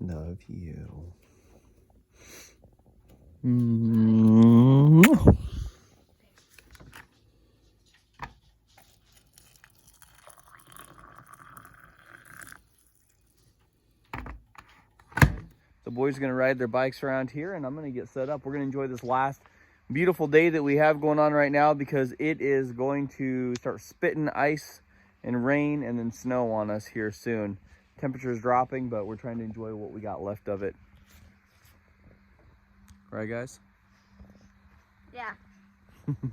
Love you. Mwah. The boys are going to ride their bikes around here, and I'm going to get set up. We're going to enjoy this last beautiful day that we have going on right now, because it is going to start spitting ice and rain and then snow on us here soon. Temperature is dropping, but we're trying to enjoy what we got left of it. Right, guys? Yeah.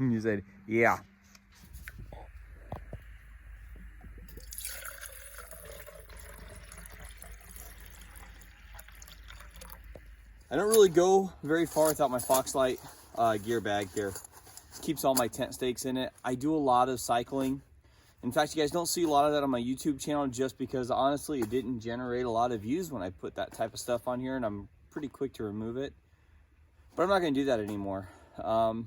You said, yeah. I don't really go very far without my Foxlite gear bag here. Keeps all my tent stakes in it. I do a lot of cycling. In fact, you guys don't see a lot of that on my YouTube channel, just because honestly it didn't generate a lot of views when I put that type of stuff on here, and I'm pretty quick to remove it. But I'm not going to do that anymore. I'm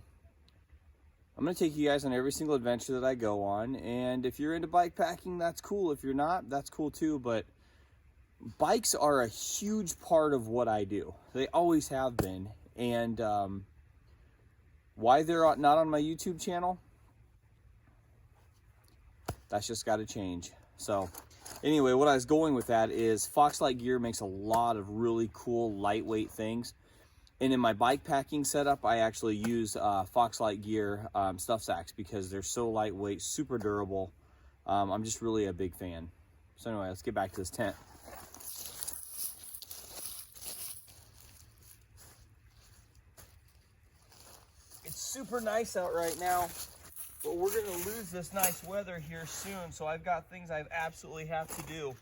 going to take you guys on every single adventure that I go on, and if you're into bike packing, that's cool. If you're not, that's cool too. But bikes are a huge part of what I do. They always have been. And why they're not on my YouTube channel, that's just got to change. So anyway, what I was going with that is Foxlite Gear makes a lot of really cool lightweight things. And in my bike packing setup, I actually use Foxlite Gear stuff sacks, because they're so lightweight, super durable. I'm just really a big fan. So anyway, let's get back to this tent. It's super nice out right now, but we're gonna lose this nice weather here soon. So I've got things I absolutely have to do,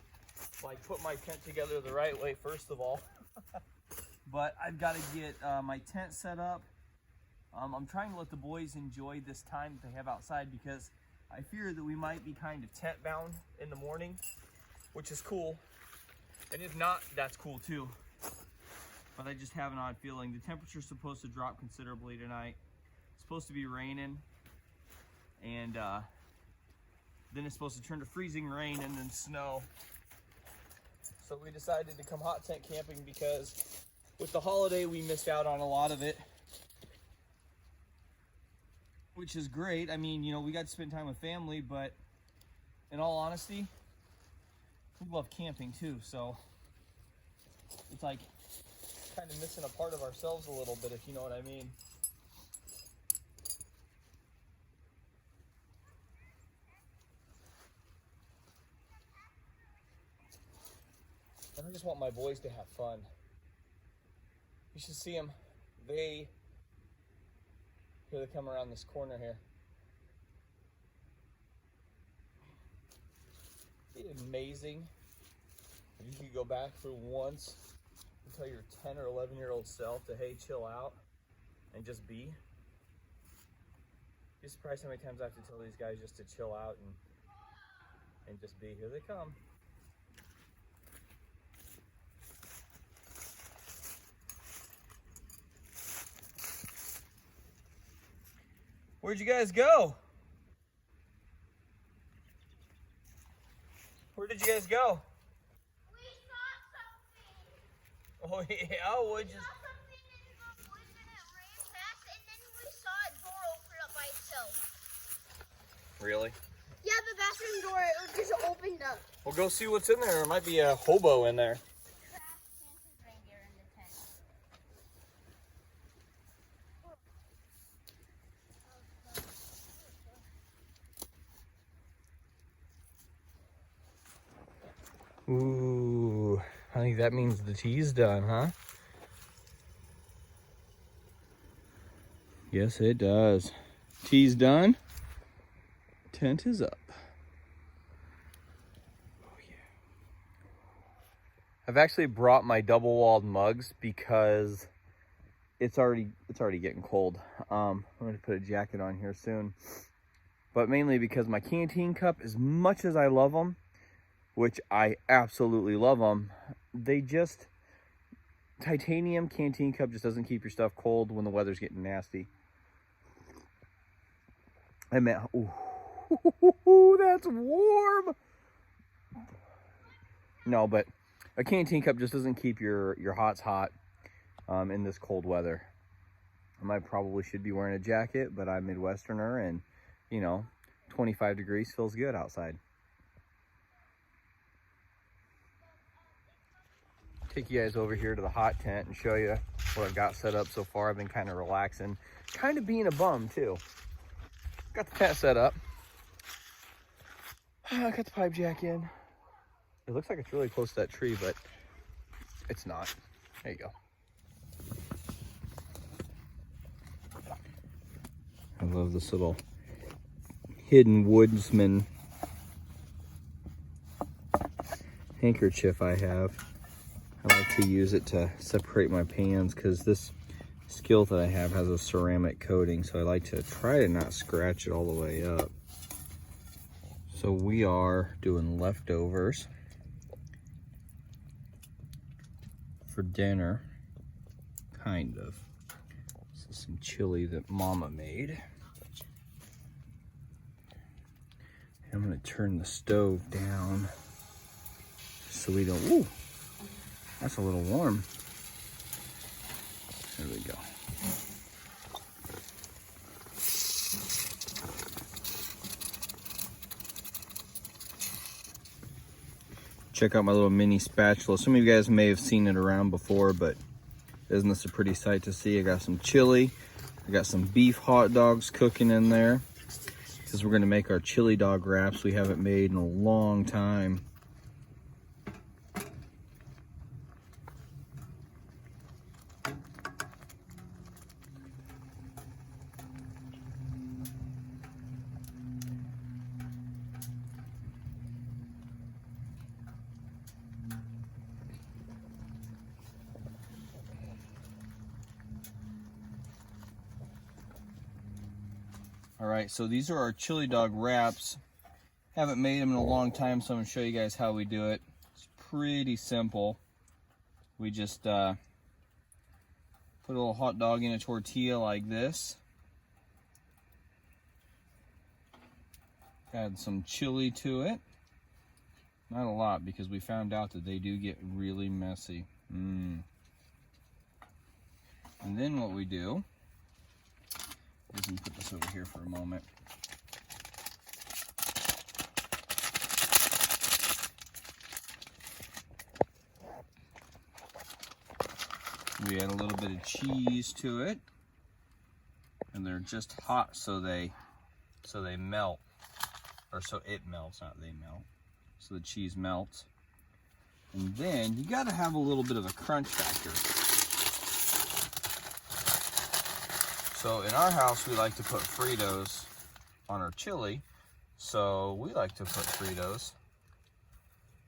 like put my tent together the right way, first of all. But I've got to get my tent set up. I'm trying to let the boys enjoy this time that they have outside, because I fear that we might be kind of tent bound in the morning, which is cool. And if not, that's cool too. But I just have an odd feeling. The temperature's supposed to drop considerably tonight. It's supposed to be raining, and then it's supposed to turn to freezing rain and then snow. So we decided to come hot tent camping, because with the holiday we missed out on a lot of it, which is great. I mean, you know, we got to spend time with family, but in all honesty, we love camping too. So it's like kind of missing a part of ourselves a little bit, if you know what I mean. And I just want my boys to have fun. You should see them. Here they come around this corner here. Isn't it amazing if you could go back for once and tell your 10 or 11-year-old self to, hey, chill out and just be? You're surprised how many times I have to tell these guys just to chill out and just be. Here they come. Where'd you guys go? Where did you guys go? We saw something. Oh yeah, would you? We saw something in the woods and it ran fast, and then we saw a door open up by itself. Really? Yeah, the bathroom door, it just opened up. Well, go see what's in there. There might be a hobo in there. Santa's reindeer in the tent. Ooh, I think that means the tea's done, huh? Yes, it does. Tea's done. Tent is up. Oh yeah. I've actually brought my double-walled mugs because it's already getting cold. I'm gonna put a jacket on here soon, but mainly because my canteen cup, as much as I love them, which I absolutely love them, titanium canteen cup just doesn't keep your stuff cold when the weather's getting nasty. I meant, ooh, that's warm. No, but A canteen cup just doesn't keep your hots hot in this cold weather. I probably should be wearing a jacket, but I'm Midwesterner, and you know, 25 degrees feels good outside. Take you guys over here to the hot tent and show you what I've got set up so far. I've been kind of relaxing, kind of being a bum too. Got the tent set up. I got the pipe jack in. It looks like it's really close to that tree, but it's not. There you go. I love this little hidden woodsman handkerchief I have. I like to use it to separate my pans because this skillet that I have has a ceramic coating, so I like to try to not scratch it all the way up. So we are doing leftovers for dinner, kind of. This is some chili that Mama made. I'm gonna turn the stove down so we don't, ooh, that's a little warm. There we go. Check out my little mini spatula. Some of you guys may have seen it around before, but isn't this a pretty sight to see? I got some chili. I got some beef hot dogs cooking in there. Because we're gonna make our chili dog wraps we haven't made in a long time. All right, so these are our chili dog wraps. Haven't made them in a long time, so I'm gonna show you guys how we do it. It's pretty simple. We just put a little hot dog in a tortilla like this. Add some chili to it. Not a lot, because we found out that they do get really messy. And then what we do is we put this over here for a moment. We add a little bit of cheese to it, and they're just hot so they melt, or so it melts, not they melt. So the cheese melts, and then you got to have a little bit of a crunch factor. So in our house, we like to put Fritos on our chili, so we like to put Fritos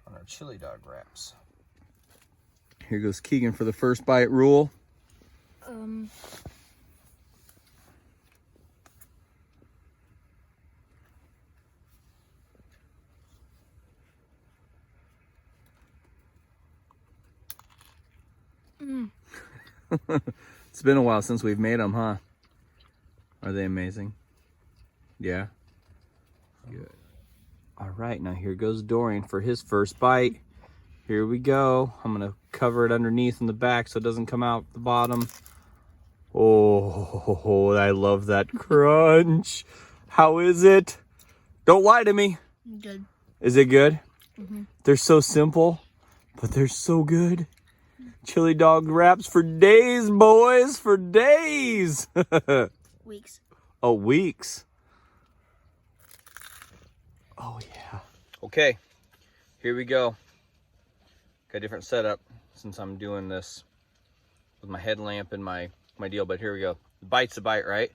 on our chili dog wraps. Here goes Keegan for the first bite rule. It's been a while since we've made them, huh? Are they amazing? Yeah? Good. All right, now here goes Dorian for his first bite. Here we go. I'm gonna cover it underneath in the back so it doesn't come out the bottom. Oh, I love that crunch. How is it? Don't lie to me. Good. Is it good? Mm-hmm. They're so simple, but they're so good. Chili dog wraps for days, boys, for days. Weeks. Oh, weeks. Oh, yeah. Okay, here we go. Got a different setup since I'm doing this with my headlamp and my deal, but here we go. The bite's a bite, right?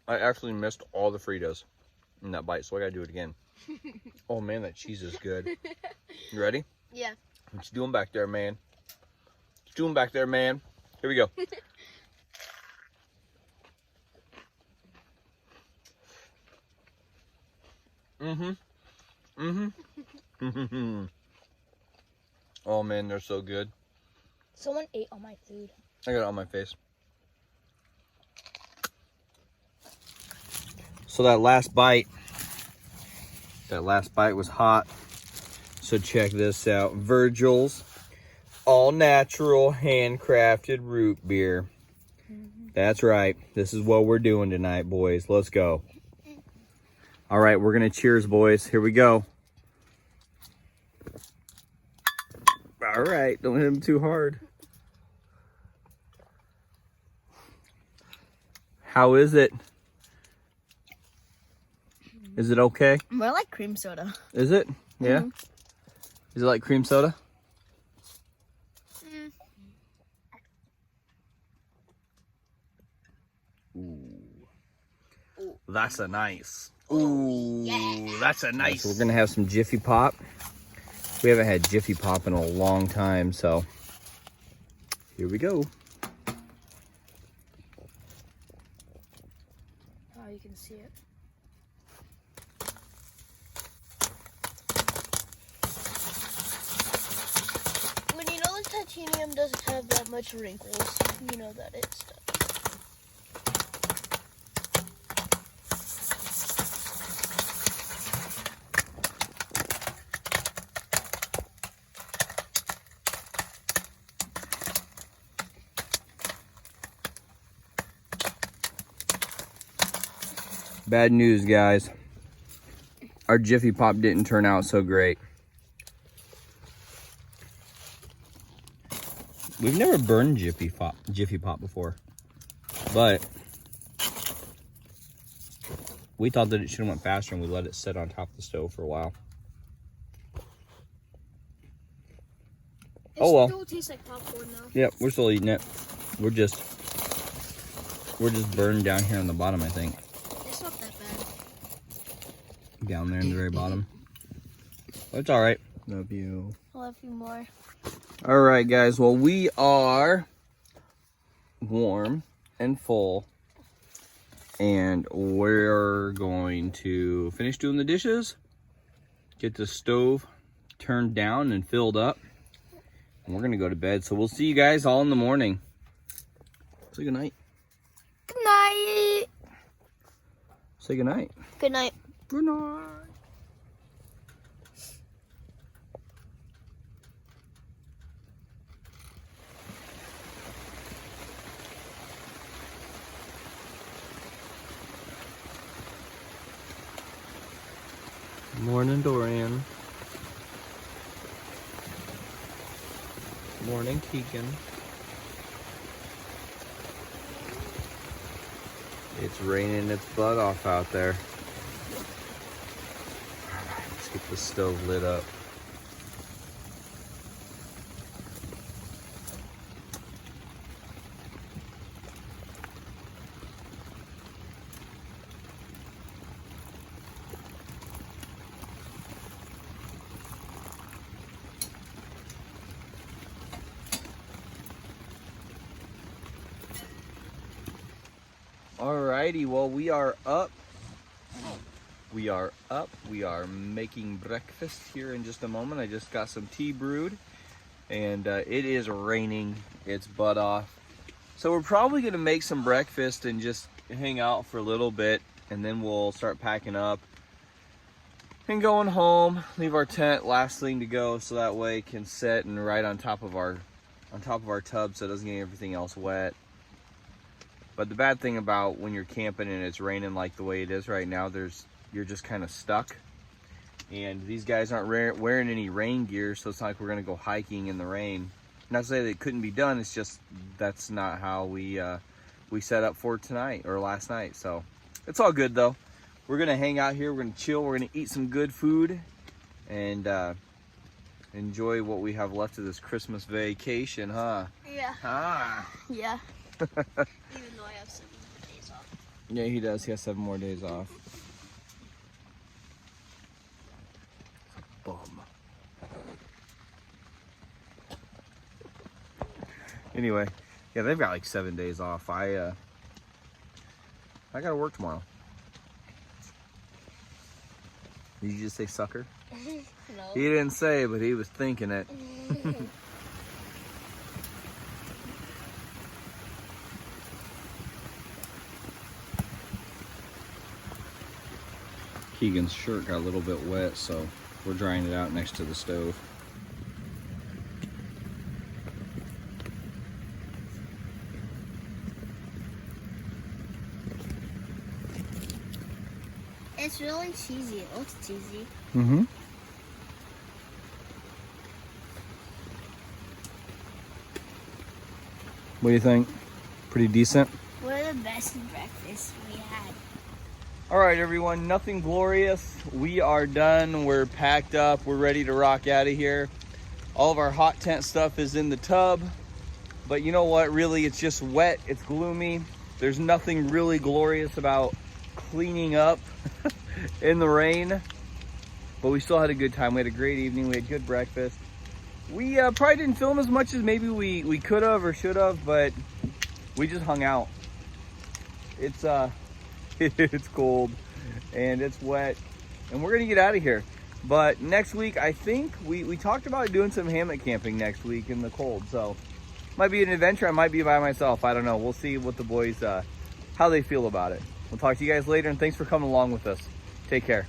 I actually missed all the Fritos in that bite, so I gotta do it again. Oh man, that cheese is good. You ready? Yeah. What you doing back there, man? What you doing back there, man? Here we go. Oh man, they're so good. Someone ate all my food. I got it on my face. So that last bite was hot. So check this out. Virgil's all natural handcrafted root beer. That's right. This is what we're doing tonight, boys. Let's go. All right, we're gonna cheers, boys. Here we go. All right, don't hit him too hard. How is it? Is it okay? More like cream soda. Is it? Yeah. Is it like cream soda? Ooh. That's a nice. Ooh, that's a nice. So we're gonna have some Jiffy Pop. We haven't had Jiffy Pop in a long time, so here we go. Oh, you can see it. When you know the titanium doesn't have that much wrinkles, you know that it's done. Bad news, guys. Our Jiffy Pop didn't turn out so great. We've never burned Jiffy Pop before, but we thought that it should have went faster, and we let it sit on top of the stove for a while. It Oh well. still tastes like popcorn though. Yep, we're still eating it. We're just burned down here on the bottom, I think. It's not that bad. Down there in the very bottom. But it's all right. Love you. I love you more. All right, guys. Well, we are warm and full, and we're going to finish doing the dishes, get the stove turned down and filled up, and we're gonna go to bed. So we'll see you guys all in the morning. Say good night. Good night. Say good night. Good night. Good night. Morning, Dorian. Morning, Keegan. It's raining its butt off out there. Alright, let's get the stove lit up. Alrighty, well, we are up. We are making breakfast here in just a moment. I just got some tea brewed, and it is raining its butt off. So we're probably gonna make some breakfast and just hang out for a little bit, and then we'll start packing up and going home. Leave our tent last thing to go, so that way it can sit and right on top of our tub, so it doesn't get everything else wet. But the bad thing about when you're camping and it's raining like the way it is right now, you're just kind of stuck. And these guys aren't wearing any rain gear, so it's not like we're gonna go hiking in the rain. Not to say that it couldn't be done, it's just that's not how we set up for tonight or last night. So it's all good though. We're gonna hang out here, we're gonna chill, we're gonna eat some good food, and enjoy what we have left of this Christmas vacation, huh? Yeah. Ah. Yeah. Even though I have 7 days off. Yeah, he does. He has 7 more days off. Bum. Anyway, yeah, they've got like 7 days off. I gotta work tomorrow. Did you just say sucker? No. He didn't say, but he was thinking it. Keegan's shirt got a little bit wet, so we're drying it out next to the stove. It's really cheesy. It looks cheesy. Mm-hmm. What do you think? Pretty decent? One of the best breakfasts we had. All right, everyone, nothing glorious. We are done. We're packed up. We're ready to rock out of here. All of our hot tent stuff is in the tub. But you know what? Really, it's just wet. It's gloomy. There's nothing really glorious about cleaning up in the rain. But we still had a good time. We had a great evening. We had good breakfast. We probably didn't film as much as maybe we could have or should have, but we just hung out. It's it's cold and it's wet and we're gonna get out of here. But next week, I think we talked about doing some hammock camping next week in the cold. So might be an adventure. I might be by myself. I don't know. We'll see what the boys, how they feel about it. We'll talk to you guys later, and thanks for coming along with us. Take care.